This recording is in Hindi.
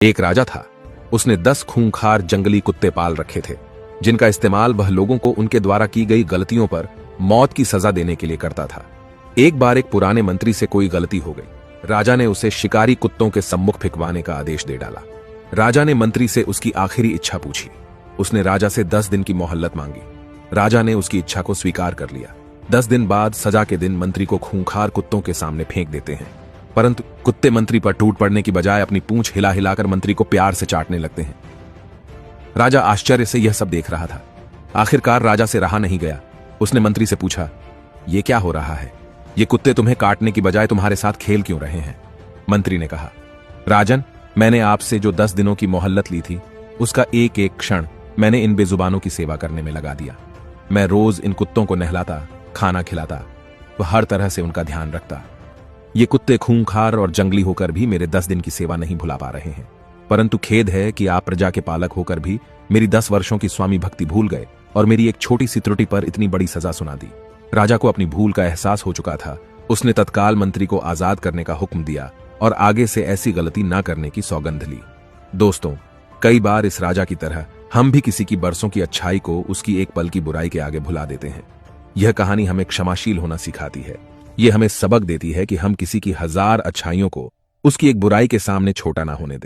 एक राजा था। उसने 10 खूंखार जंगली कुत्ते पाल रखे थे, जिनका इस्तेमाल वह लोगों को उनके द्वारा की गई गलतियों पर मौत की सजा देने के लिए करता था। एक बार एक पुराने मंत्री से कोई गलती हो गई। राजा ने उसे शिकारी कुत्तों के सम्मुख फिकवाने का आदेश दे डाला। राजा ने मंत्री से उसकी आखिरी इच्छा पूछी। उसने राजा से 10 दिन की मोहलत मांगी। राजा ने उसकी इच्छा को स्वीकार कर लिया। 10 दिन बाद सजा के दिन मंत्री को खूंखार कुत्तों के सामने फेंक देते हैं, परंतु कुत्ते मंत्री पर टूट पड़ने की बजाय अपनी पूंछ हिला हिलाकर मंत्री को प्यार से चाटने लगते हैं। राजा आश्चर्य से यह सब देख रहा था। आखिरकार राजा से रहा नहीं गया। उसने मंत्री से पूछा, यह क्या हो रहा है? ये कुत्ते तुम्हें काटने की बजाय तुम्हारे साथ खेल क्यों रहे हैं? मंत्री ने कहा, राजन, मैंने आपसे जो 10 दिनों की मोहल्लत ली थी, उसका एक एक क्षण मैंने इन बेजुबानों की सेवा करने में लगा दिया। मैं रोज इन कुत्तों को नहलाता, खाना खिलाता, वह हर तरह से उनका ध्यान रखता। ये कुत्ते खूंखार और जंगली होकर भी मेरे 10 दिन की सेवा नहीं भुला पा रहे हैं, परंतु खेद है कि आप प्रजा के पालक होकर भी मेरी 10 वर्षों की स्वामी भक्ति भूल गए और मेरी एक छोटी सी त्रुटि पर इतनी बड़ी सजा सुना दी। राजा को अपनी भूल का एहसास हो चुका था। उसने तत्काल मंत्री को आजाद करने का हुक्म दिया और आगे से ऐसी गलती न करने की सौगंध ली। दोस्तों, कई बार इस राजा की तरह हम भी किसी की बरसों की अच्छाई को उसकी एक पल की बुराई के आगे भुला देते हैं। यह कहानी हमें क्षमाशील होना सिखाती है। यह हमें सबक देती है कि हम किसी की 1000 अच्छाइयों को उसकी एक बुराई के सामने छोटा ना होने दें।